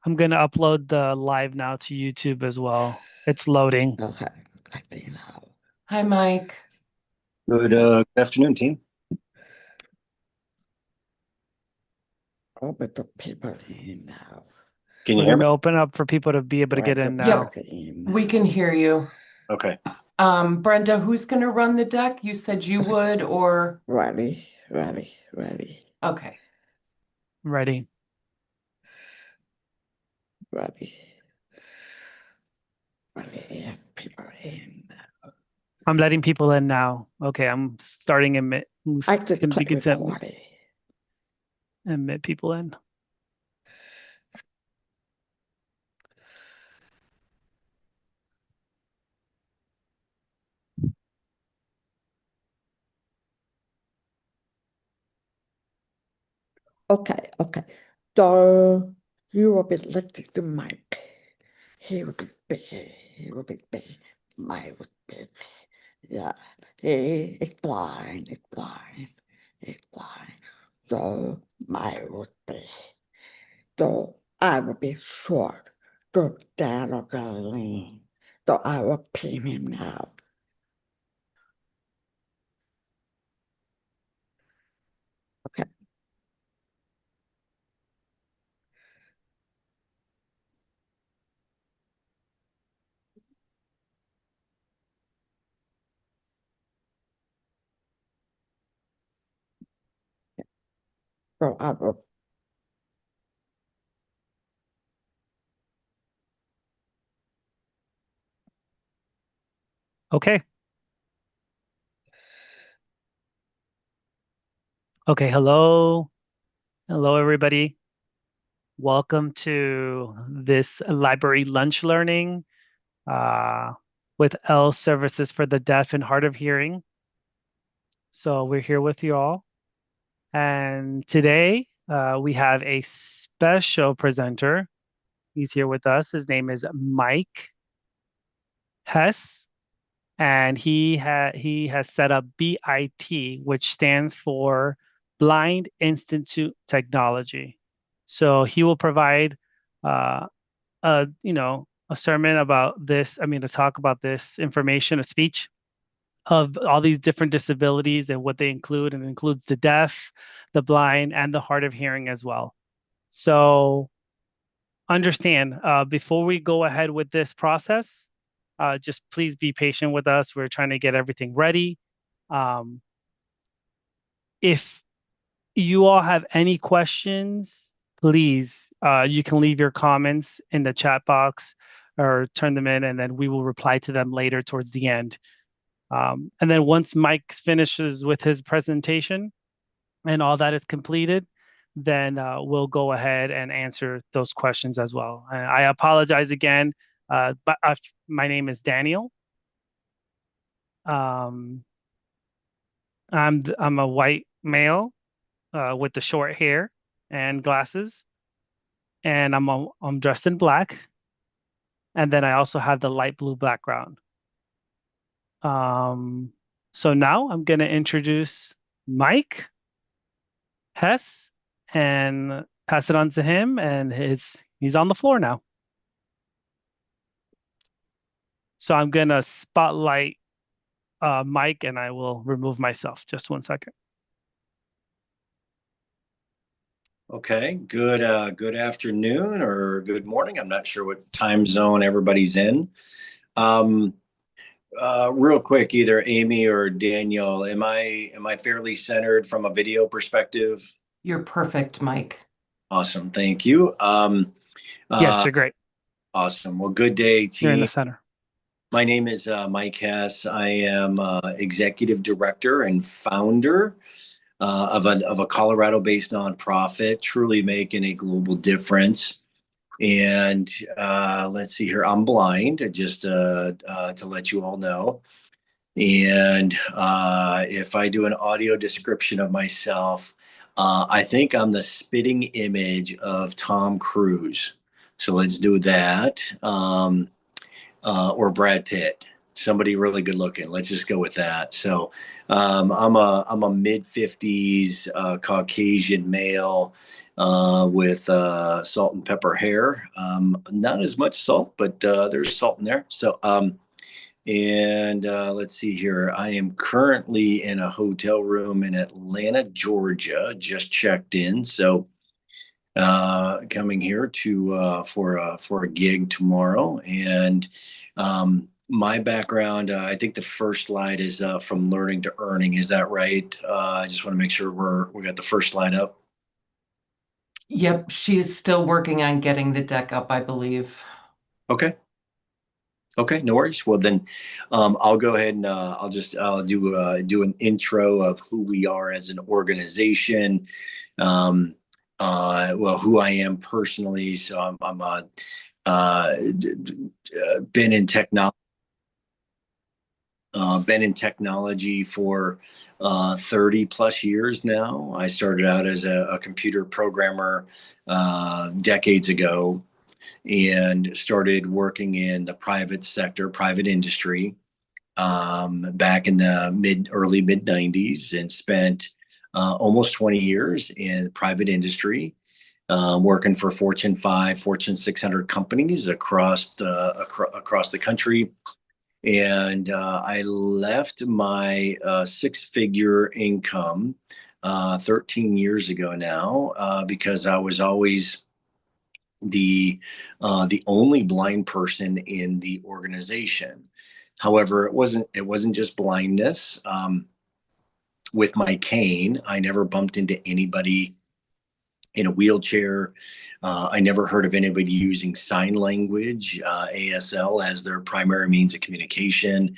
I'm going to upload the live now to YouTube as well. It's loading. Okay, I see now. Hi, Mike. Good afternoon, team. All but the people in now. Can you We're hear going me? to open up for people to be able to get in now. We can hear you. Okay. Brenda, who's going to run the deck? You said you would, or Ready. okay. Ready. Yeah, people in. I'm letting people in now. Okay, I'm starting admit. I just Can click begin to recording. admit people in. Okay. So you will be listening to Mike. He will be big. He will be big. Mike was big. Yeah. He is blind. He's blind. So Mike was big. So I will be short. So Dan will go lean. So I will pin him now. Okay. So I will. Okay. Okay, hello. Hello, everybody. Welcome to this library lunch learning with L Services for the Deaf and Hard of Hearing. So we're here with you all. And today we have a special presenter. He's here with us. His name is Mike Hess, and he has set up BIT, which stands for Blind Institute Technology. So he will provide uh, a sermon about this. I mean, to talk about this information, a speech of all these different disabilities and what they include, and it includes the deaf, the blind, and the hard of hearing as well. So understand, before we go ahead with this process, just please be patient with us. We're trying to get everything ready. Um, if you all have any questions, please, you can leave your comments in the chat box or turn them in, and then we will reply to them later towards the end. And then once Mike finishes with his presentation and all that is completed, then we'll go ahead and answer those questions as well. And I apologize again, but my name is Daniel. Um, I'm a white male with the short hair and glasses, and I'm dressed in black. And then I also have the light blue background. Um, so now I'm going to introduce Mike Hess and pass it on to him, and he's on the floor now. So I'm going to spotlight Mike, and I will remove myself. Just 1 second. Okay. Good afternoon or good morning. I'm not sure what time zone everybody's in. Real quick, either Amy or Daniel, am I fairly centered from a video perspective? You're perfect, Mike. Awesome. Thank you. Yes, you're great. Awesome. Well, good day, You're in the team. center. My name is Mike Hess. I am executive director and founder of a Colorado-based nonprofit, truly making a global difference. And let's see here, I'm blind, just to let you all know. And if I do an audio description of myself, I think I'm the spitting image of Tom Cruise. So let's do that, or Brad Pitt. somebody really good looking. Let's just go with that. So I'm a mid-50s Caucasian male with salt and pepper hair. Not as much salt, but there's salt in there. So and let's see here. I am currently in a hotel room in Atlanta, Georgia. Just checked in. So coming here to for a gig tomorrow. And my background, I think the first slide is from learning to earning. Is that right? I just want to make sure we got the first slide up. Yep, she is still working on getting the deck up, I believe. Okay. Okay, no worries. Well, then I'll go ahead and I'll do an intro of who we are as an organization. Well, who I am personally. So I'm been in technology. Been in technology for 30 plus years now. I started out as a computer programmer decades ago, and started working in the private sector, private industry, back in the early mid 90s, and spent almost 20 years in private industry, working for Fortune 5, Fortune 600 companies across the country. And I left my six-figure income 13 years ago now, because I was always the only blind person in the organization. However, it wasn't just blindness. With my cane, I never bumped into anybody in a wheelchair. I never heard of anybody using sign language, ASL, as their primary means of communication.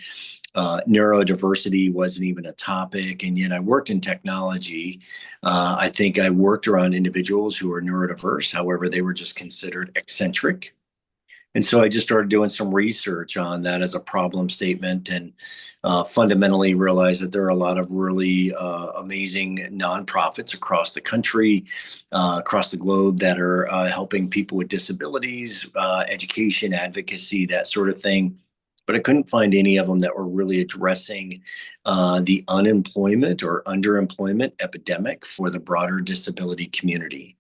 Neurodiversity wasn't even a topic, and yet I worked in technology. I think I worked around individuals who were neurodiverse. However, they were just considered eccentric. And so I just started doing some research on that as a problem statement, and fundamentally realized that there are a lot of really amazing nonprofits across the country, across the globe, that are helping people with disabilities, education, advocacy, that sort of thing. But I couldn't find any of them that were really addressing the unemployment or underemployment epidemic for the broader disability community.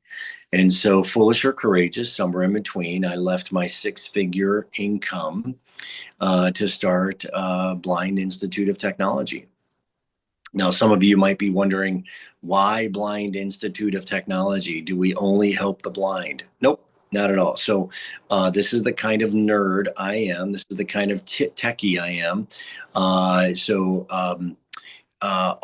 And so, foolish or courageous, somewhere in between, I left my six-figure income to start Blind Institute of Technology. Now, some of you might be wondering, why Blind Institute of Technology? Do we only help the blind? Nope, not at all. So this is the kind of nerd I am. This is the kind of techie I am.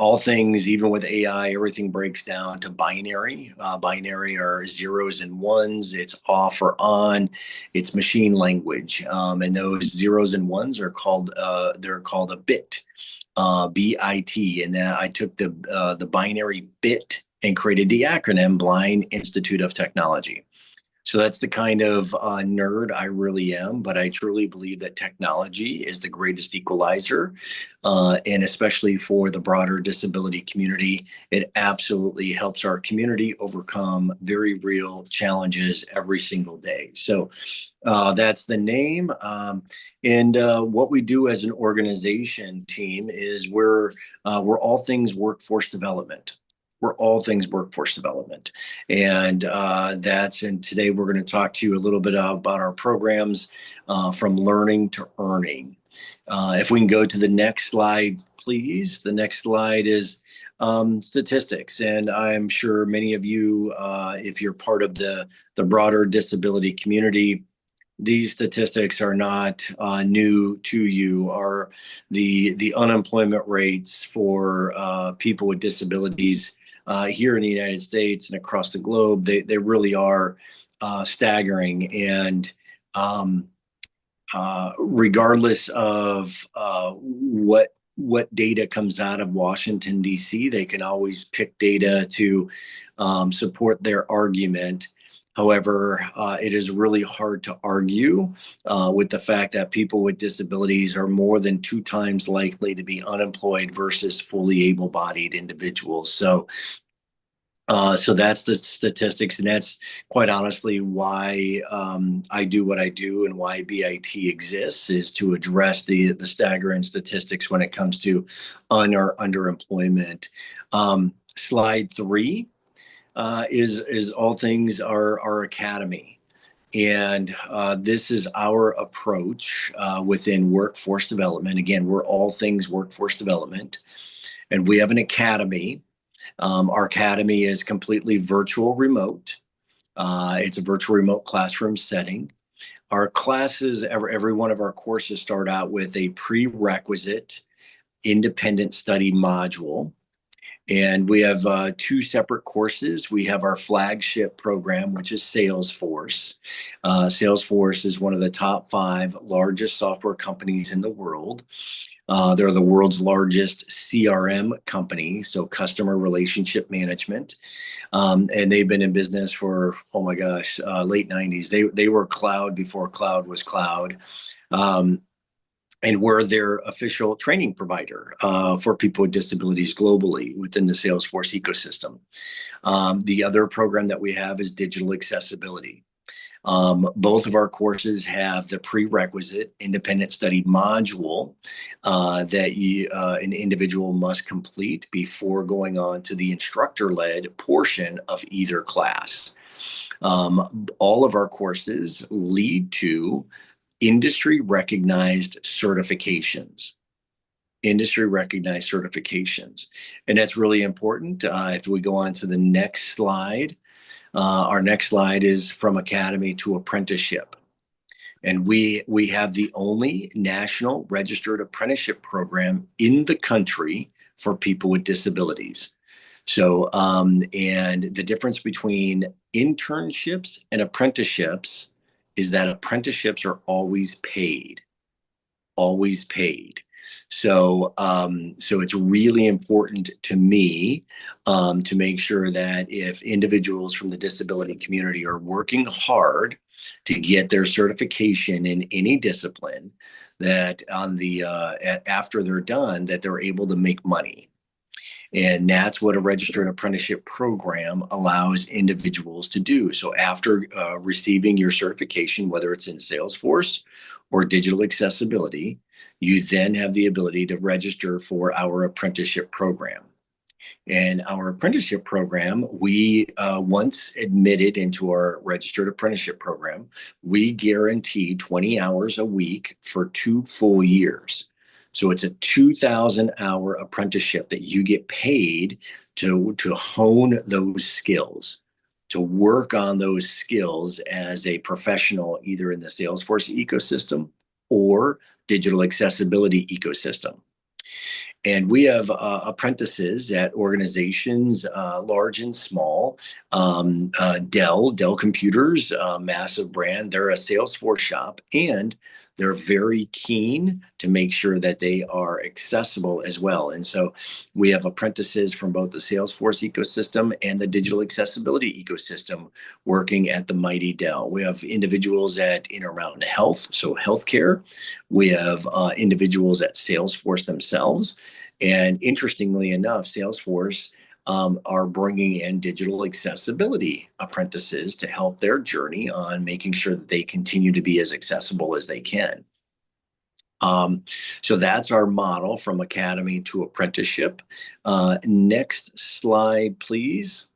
All things, even with AI, everything breaks down to binary. Binary are zeros and ones. It's off or on. It's machine language, and those zeros and ones are called they're called a bit, BIT. And that I took the binary bit and created the acronym Blind Institute of Technology. So that's the kind of nerd I really am, but I truly believe that technology is the greatest equalizer, and especially for the broader disability community, it absolutely helps our community overcome very real challenges every single day. So that's the name. And what we do as an organization team is we're all things workforce development. We're all things workforce development. And today we're going to talk to you a little bit about our programs, from learning to earning. If we can go to the next slide, please. The next slide is statistics. And I'm sure many of you, if you're part of the broader disability community, these statistics are not new to you. Are the unemployment rates for people with disabilities here in the United States and across the globe, they really are staggering. And regardless of what data comes out of Washington, D.C., they can always pick data to support their argument. However, it is really hard to argue with the fact that people with disabilities are more than 2 times likely to be unemployed versus fully able-bodied individuals. So So that's the statistics, and that's quite honestly why I do what I do and why BIT exists, is to address the staggering statistics when it comes to underemployment. Slide 3 is all things our academy. And this is our approach within workforce development. Again, we're all things workforce development, and we have an academy. Our academy is completely virtual remote. It's a virtual remote classroom setting. Our classes, every one of our courses start out with a prerequisite independent study module. And we have 2 separate courses. We have our flagship program, which is Salesforce. Salesforce is one of the top 5 largest software companies in the world. They're the world's largest CRM company, so customer relationship management. And they've been in business for, oh my gosh, late 90s. They were cloud before cloud was cloud. And we're their official training provider for people with disabilities globally within the Salesforce ecosystem. The other program that we have is digital accessibility. Both of our courses have the prerequisite independent study module that an individual must complete before going on to the instructor-led portion of either class. All of our courses lead to industry recognized certifications. And that's really important. If we go on to the next slide, our next slide is from academy to apprenticeship. And we have the only national registered apprenticeship program in the country for people with disabilities. So, and the difference between internships and apprenticeships is that apprenticeships are always paid. So, so it's really important to me to make sure that if individuals from the disability community are working hard to get their certification in any discipline, that on the after they're done, that they're able to make money. And that's what a registered apprenticeship program allows individuals to do. So after receiving your certification, whether it's in Salesforce or digital accessibility, you then have the ability to register for our apprenticeship program. And our apprenticeship program, we once admitted into our registered apprenticeship program, we guarantee 20 hours a week for 2 full years. So it's a 2,000-hour apprenticeship that you get paid to hone those skills, to work on those skills as a professional, either in the Salesforce ecosystem or digital accessibility ecosystem. And we have apprentices at organizations large and small. Dell Computers, massive brand. They're a Salesforce shop, and they're very keen to make sure that they are accessible as well. And so we have apprentices from both the Salesforce ecosystem and the digital accessibility ecosystem working at the mighty Dell. We have individuals at Intermountain Health, so healthcare. We have individuals at Salesforce themselves. And interestingly enough, Salesforce are bringing in digital accessibility apprentices to help their journey on making sure that they continue to be as accessible as they can. So that's our model from academy to apprenticeship. Next slide, please.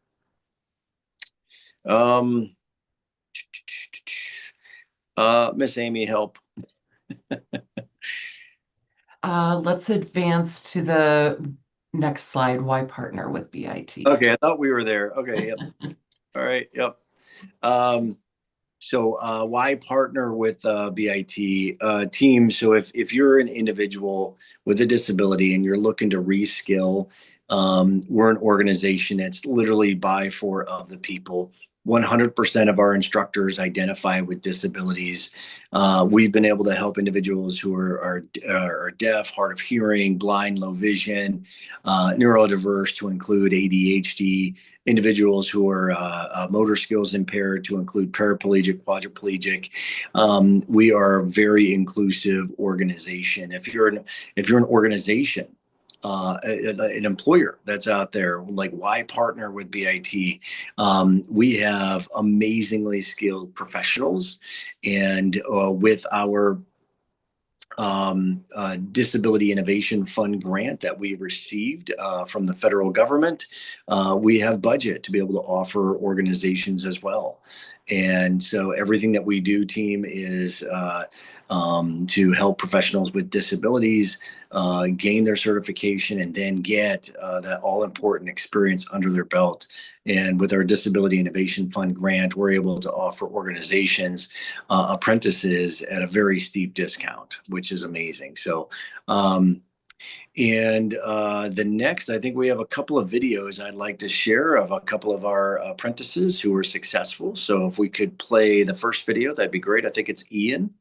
Miss Amy, help. Let's advance to the next slide. Why partner with BIT? Okay, I thought we were there. Okay, yep. All right, yep. So why partner with BIT team? So if you're an individual with a disability and you're looking to reskill, we're an organization that's literally by, for, of the people. 100% of our instructors identify with disabilities. We've been able to help individuals who are deaf, hard of hearing, blind, low vision, neurodiverse to include ADHD, individuals who are motor skills impaired to include paraplegic, quadriplegic. We are a very inclusive organization. If you're an organization an employer that's out there, like why partner with BIT? We have amazingly skilled professionals, and with our Disability Innovation Fund grant that we received from the federal government, we have budget to be able to offer organizations as well. And so everything that we do, team, is to help professionals with disabilities gain their certification and then get that all important experience under their belt. And with our Disability Innovation Fund grant, we're able to offer organizations apprentices at a very steep discount, which is amazing. So, the next, I think we have a couple of videos I'd like to share of a couple of our apprentices who were successful. So if we could play the first video, that'd be great. I think it's Ian.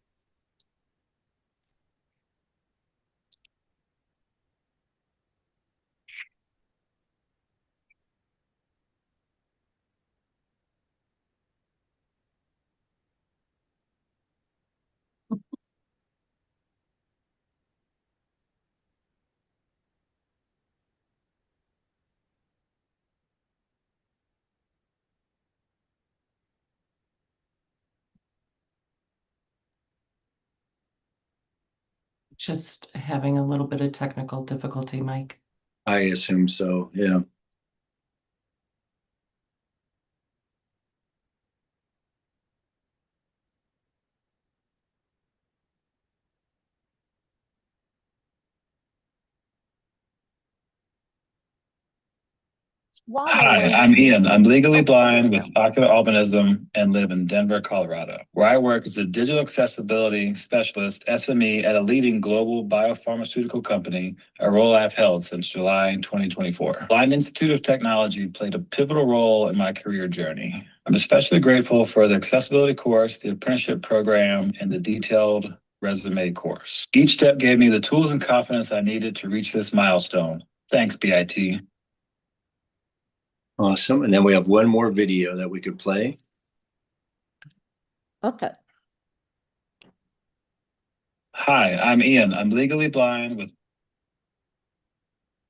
Just having a little bit of technical difficulty, Mike. I assume so, yeah. Hi, I'm Ian. I'm legally blind with ocular albinism and live in Denver, Colorado, where I work as a digital accessibility specialist SME at a leading global biopharmaceutical company, a role I've held since July 2024. Blind Institute of Technology played a pivotal role in my career journey. I'm especially grateful for the accessibility course, the apprenticeship program, and the detailed resume course. Each step gave me the tools and confidence I needed to reach this milestone. Thanks, BIT. Awesome. And then we have one more video that we could play. Okay. Hi, I'm Ian. I'm legally blind with.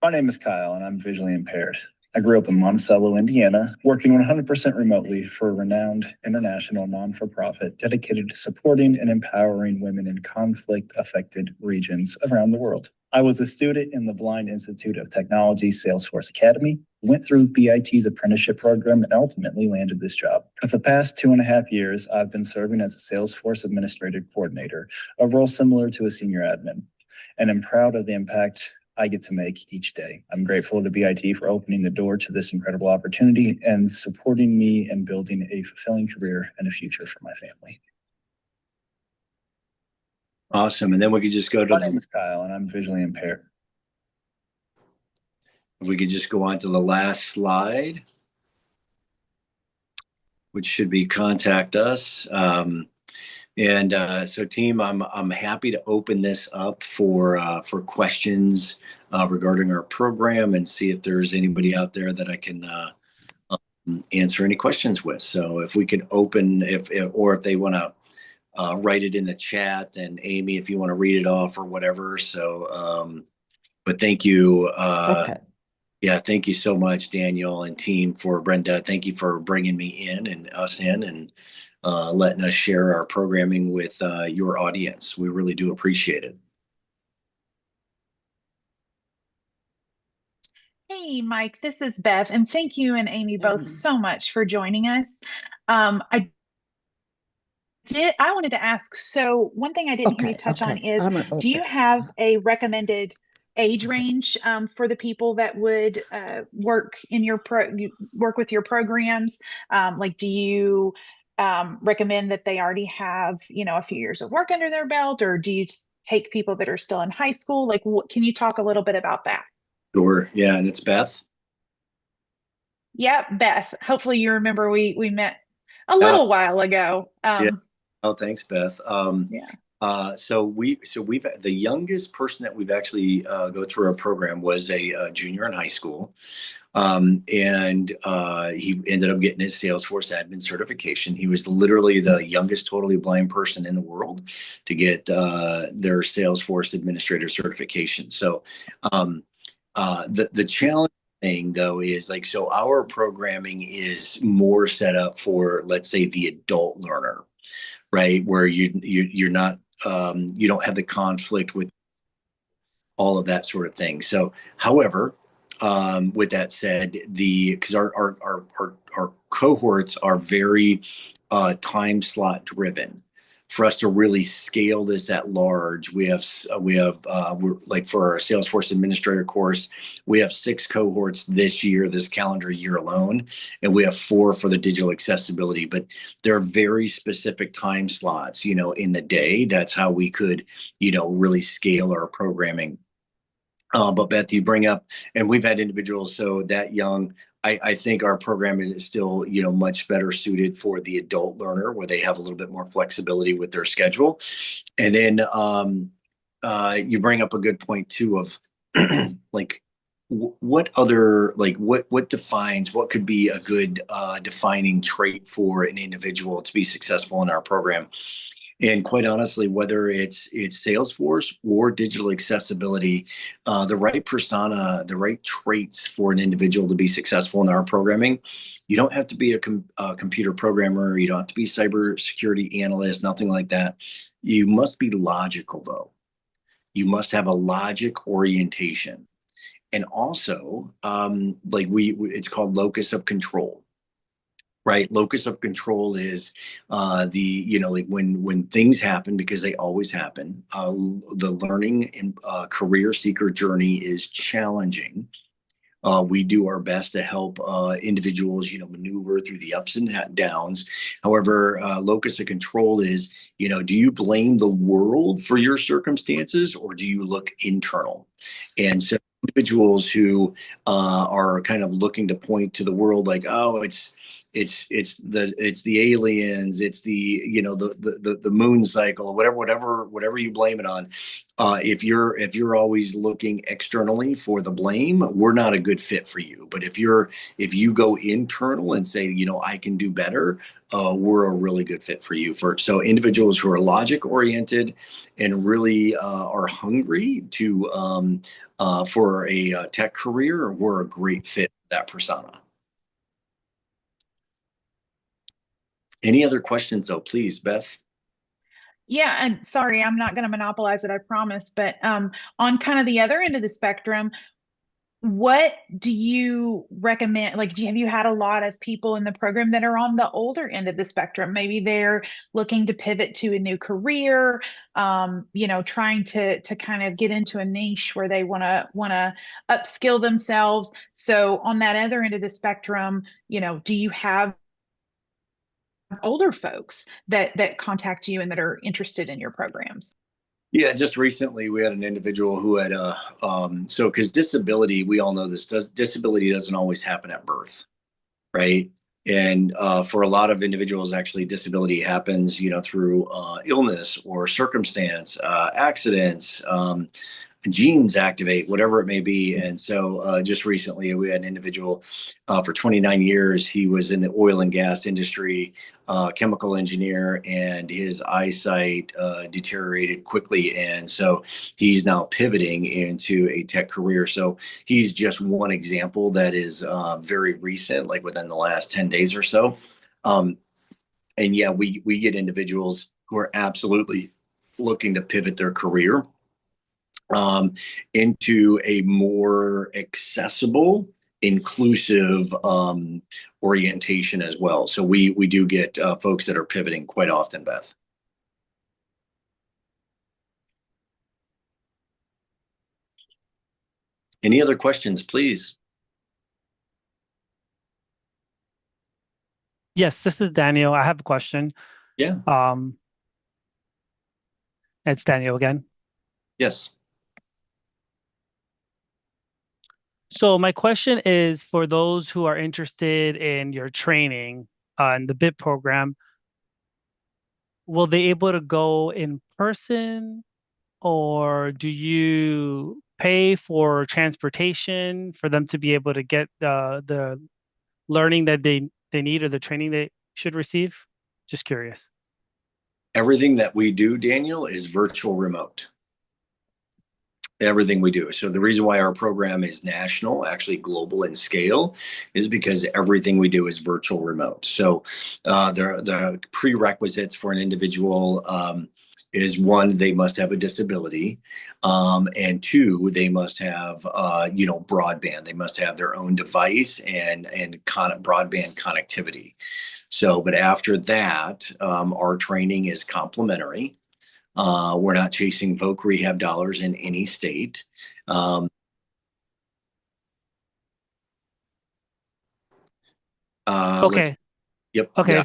My name is Kyle, and I'm visually impaired. I grew up in Monticello, Indiana, working 100% remotely for a renowned international non-for-profit dedicated to supporting and empowering women in conflict-affected regions around the world. I was a student in the Blind Institute of Technology Salesforce Academy, went through BIT's apprenticeship program, and ultimately landed this job. For the past 2.5 years, I've been serving as a Salesforce Administrative Coordinator, a role similar to a senior admin, and I'm proud of the impact I get to make each day. I'm grateful to BIT for opening the door to this incredible opportunity and supporting me in building a fulfilling career and a future for my family. Awesome. And then we could just go to My name is Kyle, and I'm visually impaired. If we could just go on to the last slide, which should be contact us. So team, I'm happy to open this up for questions regarding our program and see if there's anybody out there that I can answer any questions with. So if we could open, if they want to write it in the chat, and Amy, if you want to read it off or whatever. So, but thank you. Okay. Yeah, thank you so much, Daniel and team, for Brenda. Thank you for bringing me in and us in and letting us share our programming with your audience. We really do appreciate it. Hey, Mike, this is Bev, and thank you and Amy both so much for joining us. I wanted to ask, so one thing I didn't hear you touch on is, do you have a recommended age range for the people that would work in your work with your programs? Like, do you recommend that they already have, a few years of work under their belt, or do you take people that are still in high school? Like, can you talk a little bit about that? Sure. Yeah, and it's Beth. Yeah, Beth. Hopefully you remember we met a little while ago. Yeah. Oh, thanks, Beth. Yeah. So we've the youngest person that we've actually go through our program was a junior in high school, and he ended up getting his Salesforce admin certification. He was literally the youngest totally blind person in the world to get their Salesforce administrator certification. So The challenge thing though is like, so our programming is more set up for, let's say, the adult learner, right? Where you're not, you don't have the conflict with all of that sort of thing. So, however, with that said, because our cohorts are very time slot driven. For us to really scale this at large, we're like for our Salesforce Administrator course, we have 6 cohorts this year, this calendar year alone, and we have 4 for the digital accessibility. But there are very specific time slots, in the day. That's how we could, really scale our programming. But Beth, you bring up, and we've had individuals so that young. I think our program is still, much better suited for the adult learner, where they have a little bit more flexibility with their schedule. And then you bring up a good point too of like what other what defines what could be a good defining trait for an individual to be successful in our program. And quite honestly, whether it's Salesforce or digital accessibility, the right persona, the right traits for an individual to be successful in our programming, you don't have to be a computer programmer. You don't have to be cybersecurity analyst, nothing like that. You must be logical, though. You must have a logic orientation. And also, it's called locus of control. Right, locus of control is like when things happen, because they always happen. The learning and career seeker journey is challenging. We do our best to help individuals, maneuver through the ups and downs. However, locus of control is, do you blame the world for your circumstances, or do you look internal? And so individuals who are kind of looking to point to the world like, oh, it's the aliens, it's the moon cycle, whatever you blame it on. If you're always looking externally for the blame, we're not a good fit for you. But if you go internal and say, I can do better, we're a really good fit for you. So individuals who are logic oriented and really are hungry for a tech career, we're a great fit for that persona. Any other questions, though, please, Beth? Yeah, and sorry, I'm not going to monopolize it, I promise. But on kind of the other end of the spectrum, what do you recommend? Like, have you had a lot of people in the program that are on the older end of the spectrum? Maybe they're looking to pivot to a new career, trying to kind of get into a niche where they want to upskill themselves. So on that other end of the spectrum, do you have older folks that contact you and that are interested in your programs? Yeah, just recently we had an individual who had because disability, we all know this, disability doesn't always happen at birth, right? And for a lot of individuals, actually, disability happens, through illness or circumstance, accidents, genes activate, whatever it may be. And so just recently we had an individual for 29 years. He was in the oil and gas industry, chemical engineer, and his eyesight deteriorated quickly. And so he's now pivoting into a tech career. So he's just one example that is very recent, like within the last 10 days or so. And yeah, we get individuals who are absolutely looking to pivot their career into a more accessible, inclusive orientation as well. So we do get folks that are pivoting quite often, Beth. Any other questions, please? Yes, this is Daniel. I have a question. Yeah. It's Daniel again. Yes. So my question is for those who are interested in your training in the BIP program, will they able to go in person, or do you pay for transportation for them to be able to get the learning that they need or the training they should receive? Just curious. Everything that we do, Daniel, is virtual remote. Everything we do. So the reason why our program is national, actually global in scale, is because everything we do is virtual remote. So the prerequisites for an individual is one, they must have a disability, and two, they must have broadband. They must have their own device and broadband connectivity. So, but after that, our training is complimentary. We're not chasing voc rehab dollars in any state. Okay. Yep. Okay. Yeah.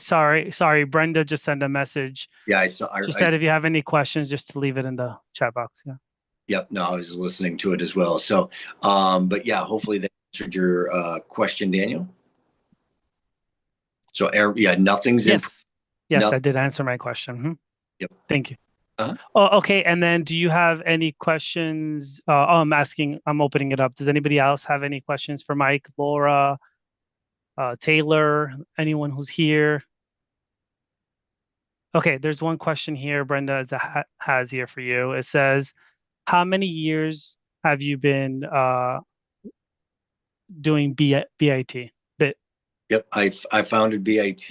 Sorry. Brenda just sent a message. Yeah. I saw. She said if you have any questions, just to leave it in the chat box. Yeah. Yep. No, I was listening to it as well. So, but yeah, hopefully that answered your question, Daniel. So, yeah, nothing's in. Yes, that did answer my question. Mm-hmm. Yep. Thank you. Oh, okay. And then do you have any questions? I'm opening it up. Does anybody else have any questions for Mike, Laura, Taylor, anyone who's here? Okay, there's one question here, Brenda has here for you. It says, how many years have you been doing BIT? Yep, I founded BIT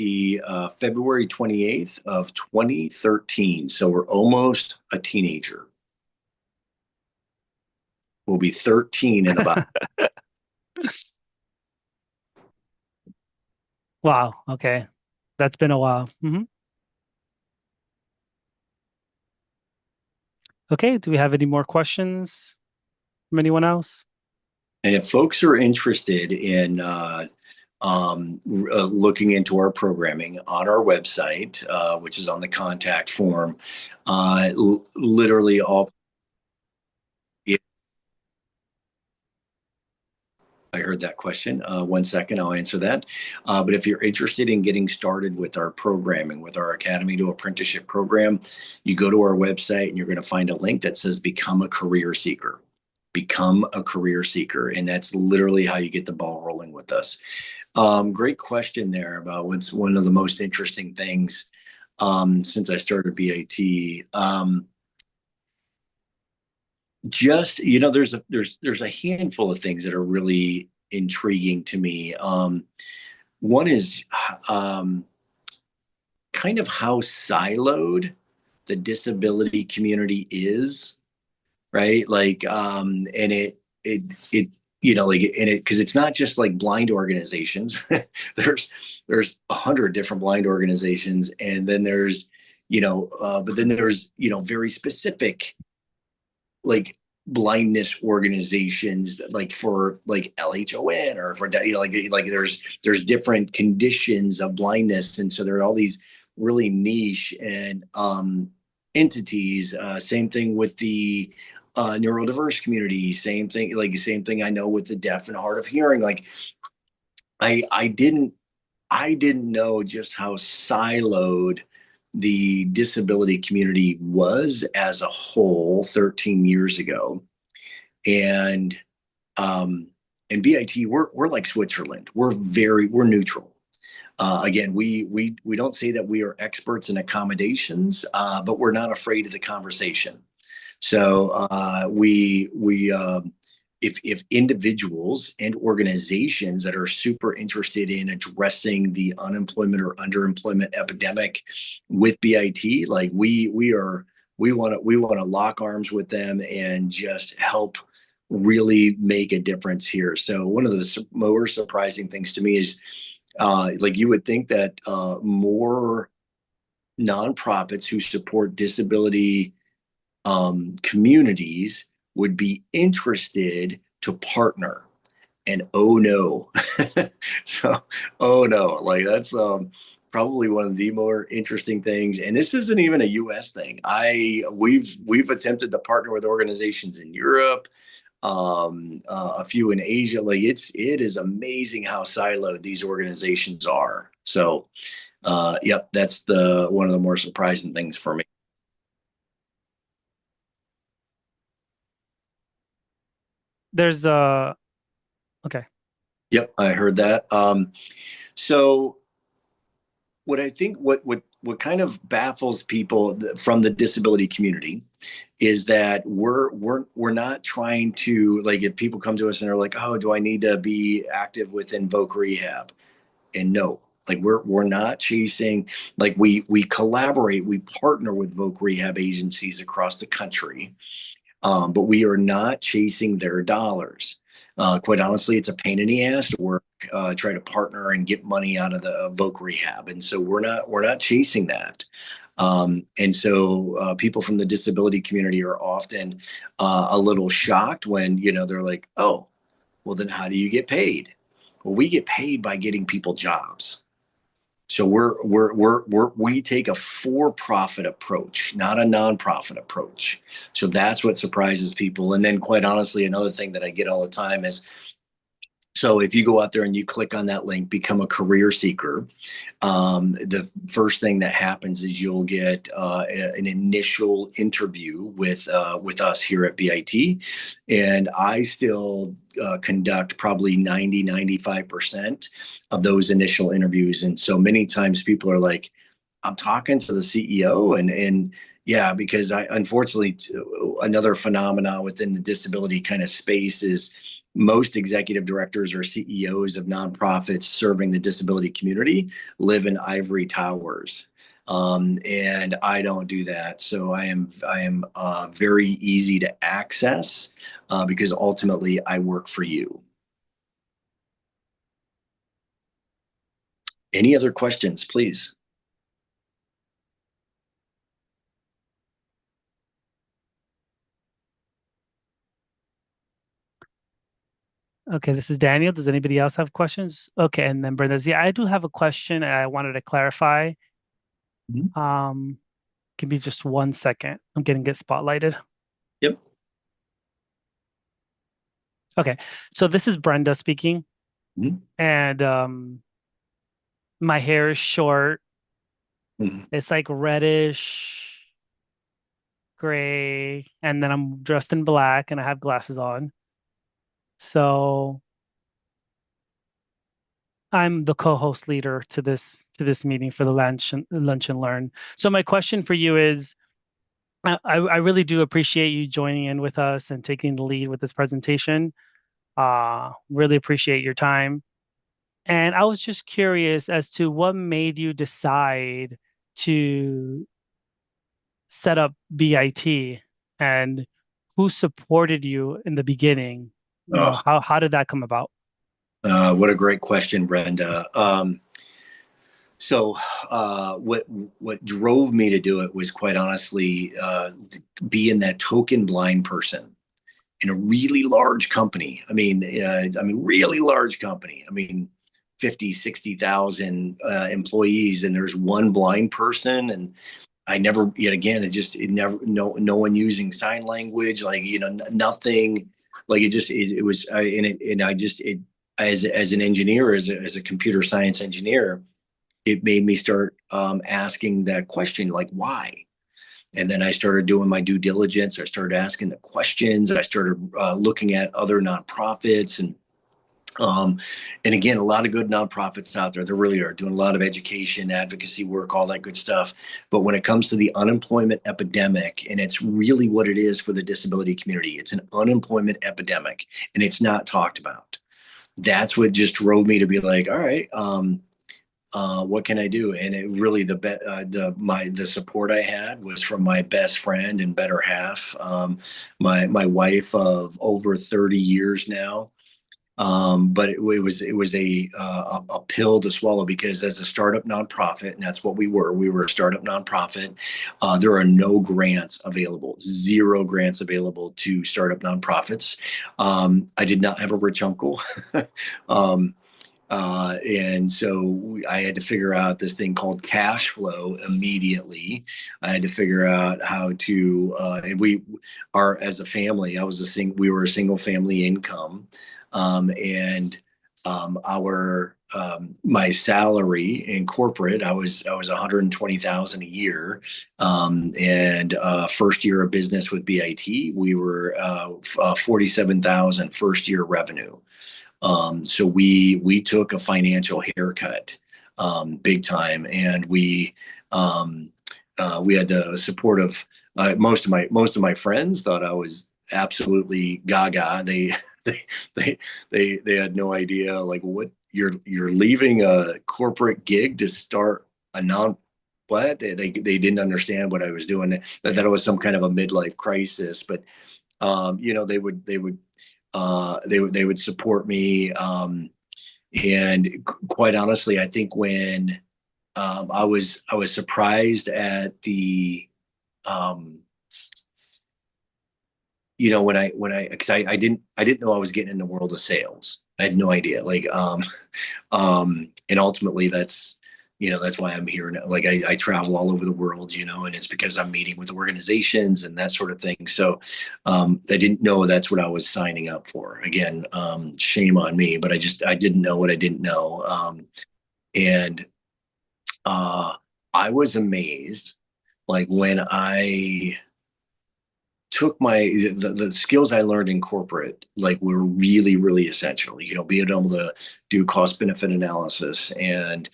February 28th of 2013. So we're almost a teenager. We'll be 13 in about. Wow. Okay, that's been a while. Mm-hmm. Okay, do we have any more questions from anyone else? And if folks are interested in looking into our programming on our website, which is on the contact form, literally all. I heard that question. 1 second, I'll answer that. But if you're interested in getting started with our programming, with our Academy to Apprenticeship program, you go to our website and you're going to find a link that says Become a Career Seeker. Become a career seeker. And that's literally how you get the ball rolling with us. Great question there about what's one of the most interesting things since I started BAT. Just there's a handful of things that are really intriguing to me. One is kind of how siloed the disability community is, right? Like and it like and it because it's not just like blind organizations. there's 100 different blind organizations, and then there's but then there's very specific like blindness organizations, like for like LHON or for that, like there's different conditions of blindness, and so there are all these really niche and entities. Same thing with the neurodiverse community. Same thing I know with the deaf and hard of hearing. Like I didn't know just how siloed the disability community was as a whole 13 years ago. And in BIT, we're like Switzerland. We're neutral. Again, we don't say that we are experts in accommodations, but we're not afraid of the conversation. So if individuals and organizations that are super interested in addressing the unemployment or underemployment epidemic with BIT, like we want to lock arms with them and just help really make a difference here. So one of the more surprising things to me is like you would think that more nonprofits who support disability communities would be interested to partner. And oh no. So, oh no, like that's probably one of the more interesting things. And this isn't even a US thing. We've attempted to partner with organizations in Europe, a few in Asia. Like it is amazing how siloed these organizations are. So yep, that's one of the more surprising things for me. There's okay. Yep, I heard that. So what I think what kind of baffles people from the disability community is that we're not trying to, like, if people come to us and they're like, oh, do I need to be active within Voc Rehab? And no, like we're not chasing, like we collaborate, we partner with Voc Rehab agencies across the country, but we are not chasing their dollars. Quite honestly, it's a pain in the ass to work, try to partner and get money out of the Voc Rehab, and so we're not chasing that. And so people from the disability community are often a little shocked when they're like, oh, well then how do you get paid? Well, we get paid by getting people jobs. So we take a for-profit approach, not a nonprofit approach. So that's what surprises people. And then, quite honestly, another thing that I get all the time is, so if you go out there and you click on that link, become a career seeker, the first thing that happens is you'll get an initial interview with us here at BIT. And I still conduct probably 95% of those initial interviews. And so many times people are like, I'm talking to the CEO, and yeah, because unfortunately, another phenomena within the disability kind of space is most executive directors or CEOs of nonprofits serving the disability community live in ivory towers. And I don't do that. So I am very easy to access because ultimately I work for you. Any other questions, please? Okay, this is Daniel. Does anybody else have questions? Okay, and then Brenda's. Yeah, I do have a question I wanted to clarify. Give me just 1 second. I'm getting spotlighted. Yep. Okay, so this is Brenda speaking. And my hair is short. It's like reddish gray, and then I'm dressed in black and I have glasses on. So I'm the co-host leader to this meeting for the lunch and learn. So my question for you is, I really do appreciate you joining in with us and taking the lead with this presentation. Really appreciate your time. And I was just curious as to what made you decide to set up BIT and who supported you in the beginning. How did that come about? What a great question, Brenda. So what drove me to do it was, quite honestly, being that token blind person in a really large company. I mean, really large company. I mean, 50, 60,000 employees, and there's one blind person. And I never, yet again, it never, no one using sign language, like, nothing, like it was, as an engineer, as a computer science engineer, it made me start asking that question, like, why? And then I started doing my due diligence. I started asking the questions. I started looking at other nonprofits, and again, a lot of good nonprofits out there. There really are doing a lot of education, advocacy work, all that good stuff. But when it comes to the unemployment epidemic, and it's really what it is for the disability community, it's an unemployment epidemic, and it's not talked about. That's what just drove me to be like, all right, what can I do? And it really, the support I had was from my best friend and better half, my wife of over 30 years now. But it was a pill to swallow, because as a startup nonprofit, and that's what we were a startup nonprofit. There are no grants available, zero grants available to startup nonprofits. I did not have a rich uncle. And so I had to figure out this thing called cash flow immediately. I had to figure out how to, and we are, as a family, we were a single family income. And my salary in corporate, I was 120,000 a year. And first year of business with BIT, we were 47,000 first year revenue. So we took a financial haircut big time. And we had the support of most of my friends thought I was absolutely gaga. They they had no idea, like, what, you're leaving a corporate gig to start a non what they didn't understand what I was doing, that it was some kind of a midlife crisis. But they would support me. And quite honestly, I think when I was surprised at the um, because I didn't know I was getting in the world of sales. I had no idea. Like and ultimately that's why I'm here now. Like I travel all over the world, and it's because I'm meeting with organizations and that sort of thing. So I didn't know that's what I was signing up for. Again, shame on me, but I didn't know what I didn't know. And I was amazed, like, when I took the skills I learned in corporate, like, were really, really essential. Being able to do cost benefit analysis and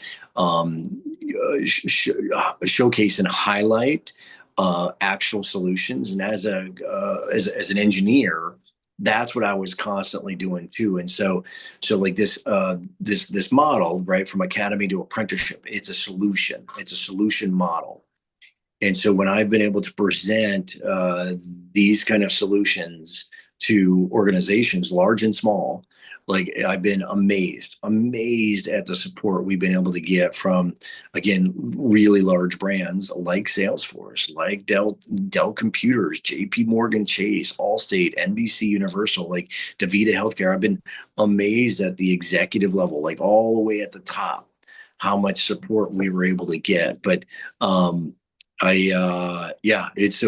showcase and highlight actual solutions. And as an engineer, that's what I was constantly doing too. And so like this model, right, from academy to apprenticeship, it's a solution. It's a solution model. And so when I've been able to present these kind of solutions to organizations, large and small, like, I've been amazed at the support we've been able to get from, again, really large brands like Salesforce, like Dell Computers, JP Morgan Chase, Allstate, NBC Universal, like DaVita Healthcare. I've been amazed at the executive level, like all the way at the top, how much support we were able to get. But yeah, it's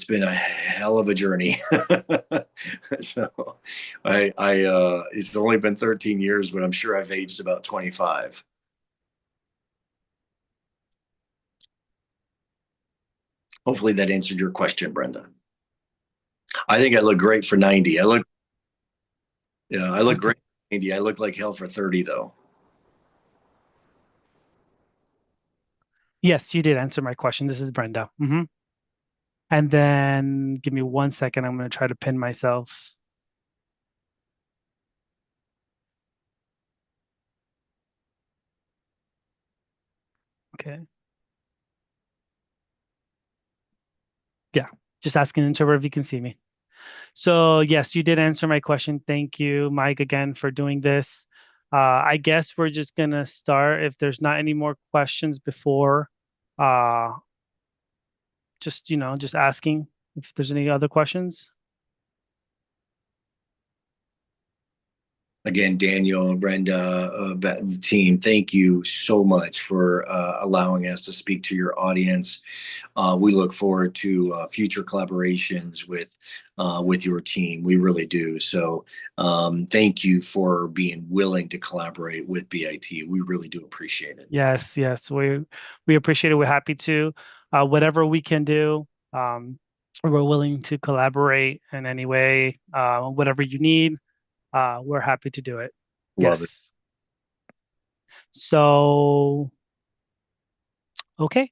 been a hell of a journey. So it's only been 13 years, but I'm sure I've aged about 25. Hopefully that answered your question, Brenda. I think I look great for 90. I look great for 90. I look like hell for 30 though. Yes, you did answer my question. This is Brenda. And then give me 1 second. I'm going to try to pin myself. Okay. Yeah, just asking the interpreter if you can see me. So yes, you did answer my question. Thank you, Mike, again for doing this. I guess we're just gonna start. If there's not any more questions before, uh, just asking if there's any other questions. Again, Daniel, Brenda, the team, thank you so much for allowing us to speak to your audience. We look forward to future collaborations with your team. We really do. So thank you for being willing to collaborate with BIT. We really do appreciate it. Yes, we appreciate it. We're happy to. Whatever we can do, we're willing to collaborate in any way. Whatever you need, we're happy to do it. Love it. Yes. So, okay.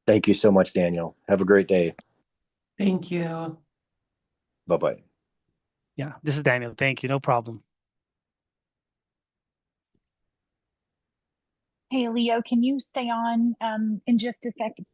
Thank you so much, Daniel. Have a great day. Thank you. Bye-bye. Yeah, this is Daniel. Thank you. No problem. Hey, Leo, can you stay on in just a second?